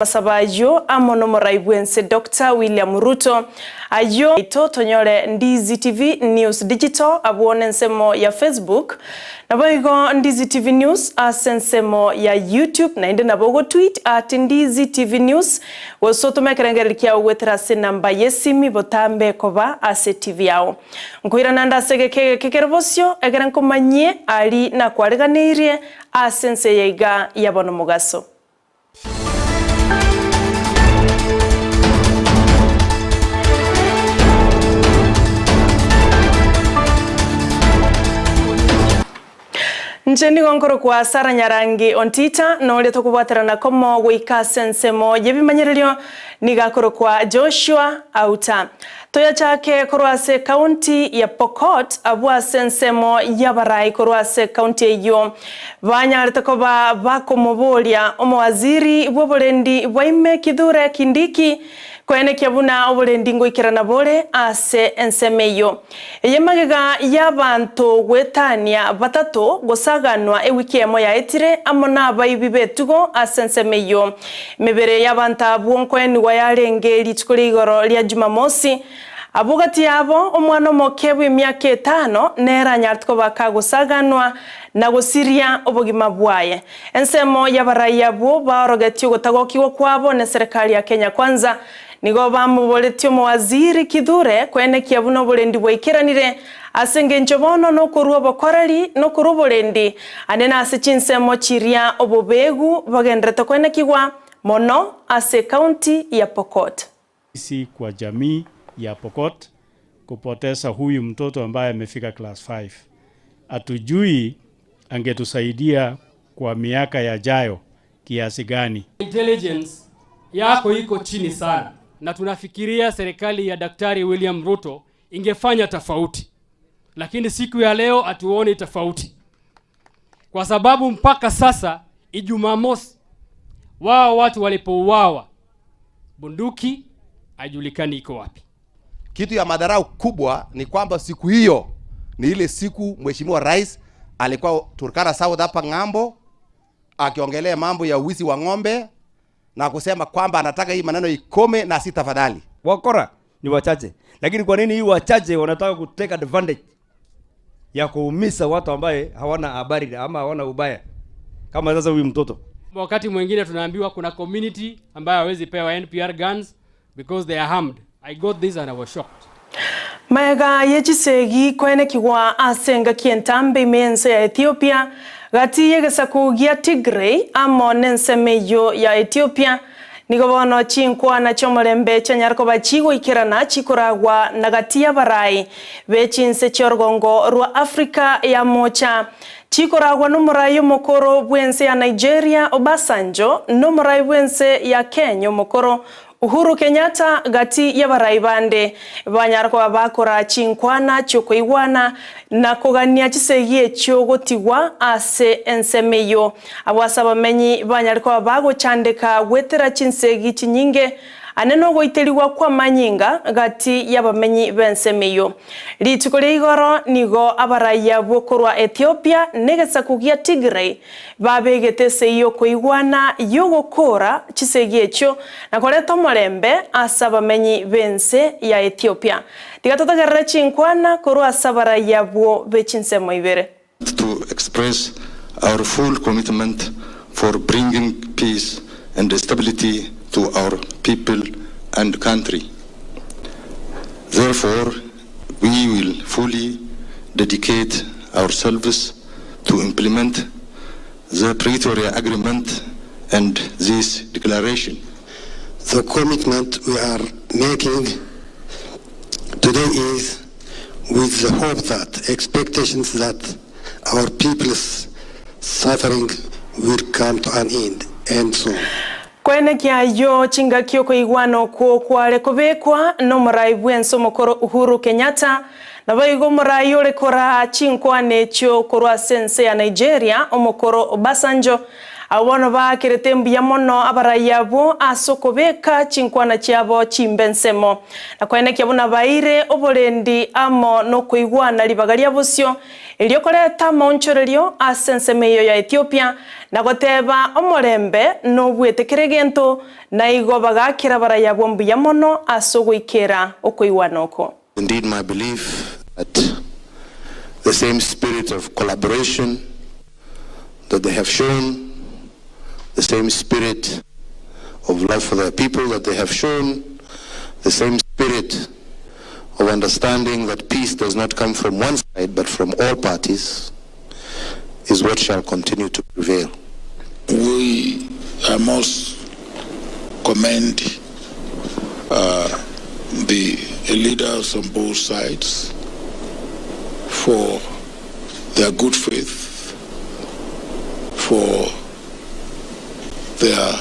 Masabajo amono moraibwense Dr. William Ruto ayo ito tonyore Ndizi TV News Digital abuone nsemo ya Facebook naboigo Ndizi TV News asensemo ya YouTube na inde nabogo tweet at Ndizi TV News wosoto mekerengerikia uwetrase namba yesimi botambe koba ase TV yao nkuira nanda segeke kekerbosyo egeranko manye ali na kwareganirie asense yeiga yabono mugaso. Njeni gonkoro kwa Sara Nyarangi ontita no le tokubaterana komo wika sensemo yebimanyererio nigakoro kwa Joshua Auta toya chake korwase county ya Pokot abwa sensemo yabarai korwase county eyo banyarete koba bakomobolia omwaziri bwobolendi bwaime Kithure Kindiki kwene kyabuna obolendi ngoikirana bole ase ensemeyo eyemagega yabantu gwetania batatu gosaganwa ewiki emo ya etire amona abayibi betugo ase ensemeyo mebere yabanta bwonkwene wayarengeri tukuri igoro lya Jumamosi abugati yabo omwana mokebwe emyaka 5 nera nyartko bakagosaganwa na gosiria obogima bwaye ensemo yabaraya bwo barogetyo gotagokiwa kwabo ne serikali ya Kenya Kwanza nigo bamuboletyo mwaziri Kithure kwene kyabuno bolendi bwaikiranire asenge njobono no kuruwa bokorari no kurubolendi anena ase Chinsemo chiria obobegu bagendrete kwene kiwa mono ase county ya Pokot. Sisi kwa jamii ya Pokot kupoteza huyu mtoto ambaye amefika class 5 atujui angetusaidia kwa miaka yajayo kiasi gani. Intelligence yako iko chini sana na tunafikiria serikali ya Daktari William Ruto ingefanya tofauti, lakini siku ya leo hatuoni tofauti kwa sababu mpaka sasa Ijumamosi wao watu walipouawa bunduki haijulikani iko wapi. Kitu ya madharau kubwa ni kwamba siku hiyo ni ile siku Mheshimiwa Rais alikuwa Turkana South hapa ngambo akiongelea mambo ya wizi wa ng'ombe na kusema kwamba anataka hii maneno ikome na si tafadhali. Wakora ni wachache, lakini kwa nini hii wachache wanataka kuteka advantage ya kuumiza watu ambaye hawana habari ama hawana ubaya kama sasa huyu mtoto? Wakati mwingine tunaambiwa kuna community ambayo hawezi pewa NPR guns because they are harmed. I got this and I was shocked. Maega yechisegi kwene kiwa asenga kientambe mense ya Ethiopia gati yegesakugia Tigray amo nensemeyo ya Ethiopia nigobono chinkwa na chomolembe chanyarko bachigo ikirana chikoragwa na gati ya barai bechinse chorgongo rwa Afrika ya mocha chikoragwa numurayo mokoro bwense ya Nigeria Obasanjo numurayo bwense ya Kenya mokoro Uhuru Kenyatta gati ya baraibande banyarko abakora chinkwana chokoigwana na kogania chisegie chogotigwa ase ensemeyo abwasaba menyi banyarko abago chandeka wetera chinsegi chinyinge aneno goiteliwa kwa manyinga gati yabamenyi bensemeyo litukole igoro nigo abaraya bokorwa Ethiopia negesa kugia Tigray babegete seyo koigwana yogokora chisegecho na koleta molembe asaba menyi bense ya Ethiopia tigatotagara chinkwana korwa sabaraya bo bechinsemo Ibere to express our full commitment for bringing peace and stability to our people and country. Therefore, we will fully dedicate ourselves to implement the Pretoria Agreement and this declaration. The commitment we are making today is with the hope that expectations that our people's suffering will come to an end and so. Kwene kia yo chinga kioko igwano kwale kubekwa no murai bwenso mokoro Uhuru Kenyatta na baigo murai ole kora chinkwa necho korwa sense ya Nigeria omokoro Obasanjo abono bakirete mbuya mono abaraya bo asokobeka chinkwana chiabo chimbensemo na kwene kyabona baire oborendi amo no kuigwana libagaria bosyo elio koleta monchorelio asensemeyo ya Ethiopia na goteba omorembe no bwetekeregento na igo bagakira baraya bo mbuya mono asogwikera okuigwanoko. Indeed, my belief that the same spirit of collaboration that they have shown, the same spirit of love for their people that they have shown, the same spirit of understanding that peace does not come from one side but from all parties, is what shall continue to prevail. We must commend the leaders on both sides for their good faith, for their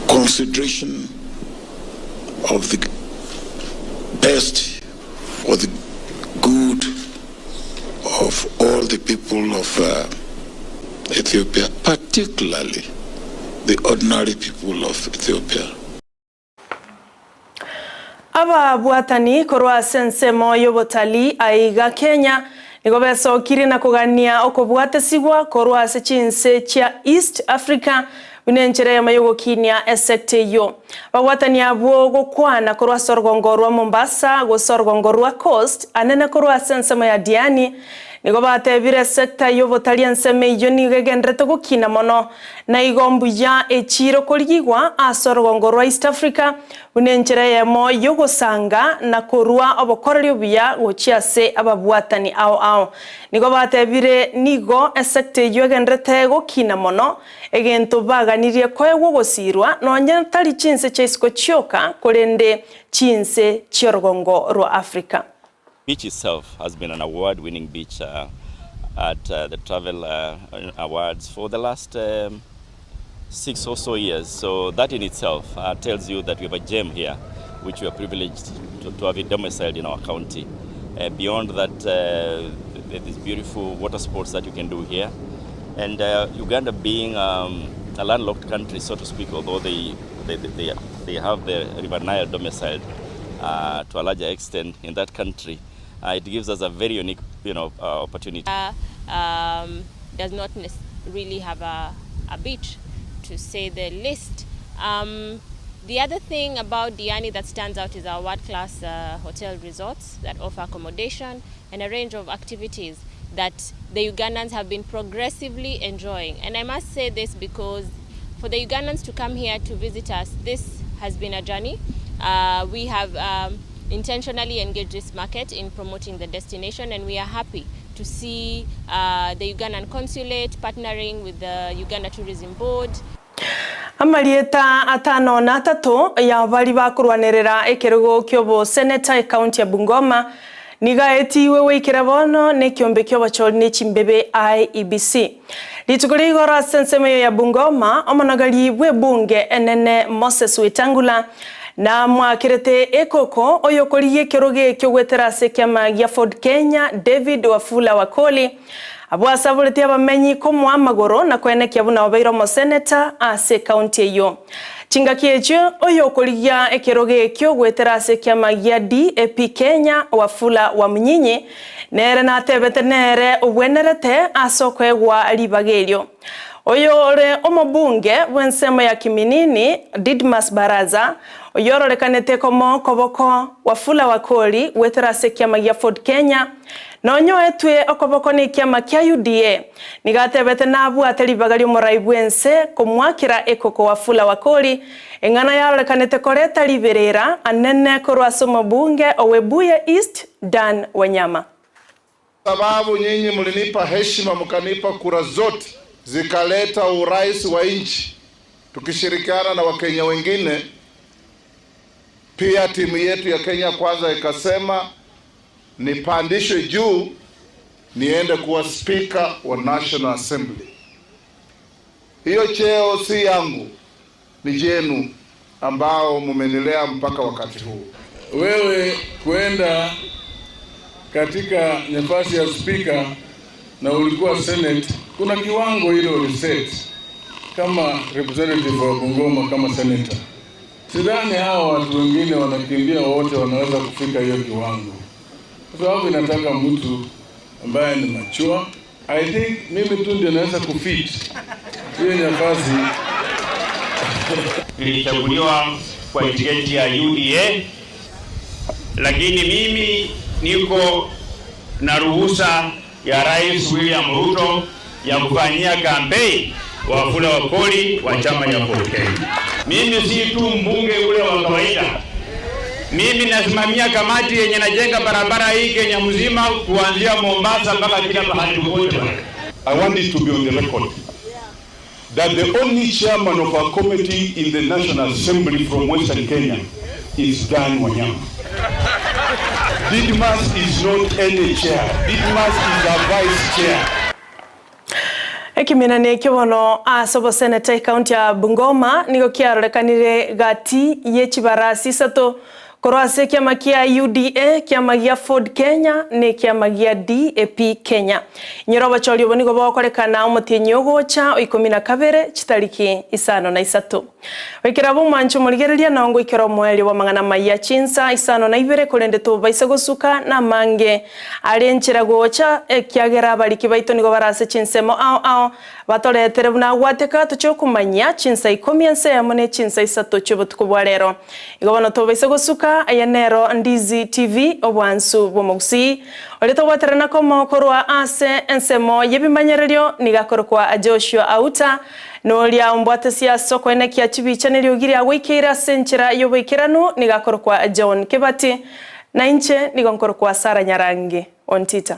consideration of the best for the good of all the people of Ethiopia, particularly the ordinary people of Ethiopia. Aba buatani korwa sensemo yobotali aiga Kenya nigobeso kiri na kugania okobwate sigwa korwa se Chinsa cha East Africa binenjere mayogo kinya esekte yo babwatani abo gokwana korwa sorgongorwa Mombasa go sorgongorwa Coast anene korwa sensemo ya Diani nigobate bire sekta yobotali enseme yo nigegendrete gokina mono na igombu ya echiro koligwa asorgongorwa East Africa unenjere yemo yogosanga na korwa obokoryo bya gochiase ababwatani ao nigobate bire nigo esekte yogendrete gokina mono egento baganirie koegwo gosirwa nonye tali Chinsa chaisko chioka kolende Chinsa chiorgongo ro Africa. Beach itself has been an award-winning beach at the Travel Awards for the last 6 or so years. So that in itself tells you that we have a gem here, which we are privileged to have it domiciled in our county. Beyond that, there's beautiful water sports that you can do here. And Uganda being a landlocked country, so to speak, although they have the River Nile domiciled to a larger extent in that country, it gives us a very unique, opportunity. Does not really have a beach, to say the least. The other thing about Diani that stands out is our world-class hotel resorts that offer accommodation and a range of activities that the Ugandans have been progressively enjoying. And I must say this because for the Ugandans to come here to visit us, this has been a journey. We have intentionally engaged this market in promoting the destination, and we are happy to see the Ugandan Consulate partnering with the Uganda Tourism Board. Amalieta atano na tato ya bali bakurwanerera ekerugo kyobo Senator County ya Bungoma nigaeti wewe ikirabono ne kyombe kyobacholi ne chimbebe IEBC lituguri igora sensemeyo ya Bungoma omonagali bwe bunge enene Moses Wetangula na mwakirete ekoko oyokoliye keroge kyogweterase kyama ya Ford Kenya David Wafula Wakoli abwasabulete abamenyi ko amagoro na kwene kyabuna obeiro mo senator ase county yo chingakiecho oyokoliya ekeroge kyogweterase kyama ya DAP Kenya Wafula wa Mnyinyi nere na tebetenere obwenerete asokwegwa libagelyo oyore omobunge bwensemo ya Kiminini Didmas Baraza oyororekanete komo koboko Wafula Wakoli weterase kyama ya Ford Kenya nonyo etwe okoboko ni kyama kya UDA nigatebete nabu atelibagali moraibwense komwakira ekoko Wafula Wakoli engana yarorekanete koreta liberera anene korwaso mobunge owebuye East Dan Wanyama. Sababu nyinyi mlinipa heshima mkanipa kura zote zikaleta urais wa nchi tukishirikiana na Wakenya wengine. Pia timu yetu ya Kenya Kwanza ikasema nipandishwe juu niende kuwa speaker wa National Assembly. Hiyo cheo si yangu, ni jenu ambao mumenilea mpaka wakati huu. Wewe kwenda katika nafasi ya speaker na ulikuwa Senate, kuna kiwango hilo uliset kama representative wa Bungoma kama senator. Sidhani hao watu wengine wanakimbia wote wanaweza kufika hiyo kiwango. Kwa sababu inataka mtu ambaye ni mature. I think mimi tu ndio naweza kufit hiyo nafasi. Nilichaguliwa kwa tiketi ya UDA, lakini mimi niko na ruhusa ya Rais William Ruto ya kufanyia kampeni wafula wakoli wa chama cha Ford Kenya. Mimi si tu mbunge ule wa kawaida. Mimi nasimamia kamati yenye najenga barabara hii Kenya mzima kuanzia Mombasa mpaka kila mahali popote. I want it to be on the record that the only chairman of our committee in the National Assembly from Western Kenya is Dan Wanyama. Didmas is not any chair. Didmas is a vice chair. Ekimina ne kibono asobo seneta county ya Bungoma nigo kiarorekanire gati yechibarasi sato korwase kiama kia UDA kiama gia Ford Kenya ne kiama gia DAP Kenya nyeroba choli bonigo bakorekana umutinyi ogocha 12 chitariki Isano na Isatu wekera bo mancho murigereria nongo ikero mweli wa mangana maya Chinsa Isano na Ibere kolende to baise gosuka na mange arenchira gocha ekiagera bariki baito nigo barase Chinsemo ao batoretere buna gwateka tuchokumanya Chinsa ikomiense yamone Chinsa Isatu chubutuko rero igobono to baise gosuka ayanero Ndizi TV obwansu bomogusii oleto waterana komo korwa ase ensemo yebimanyerero nigakorwa Joshua Auta nolia mbwate sia soko ene kia chibicha niliogiri awikira senchira yobikiranu nigakorwa John Kebati na inche nigonkorwa Sara Nyarangi on Twitter.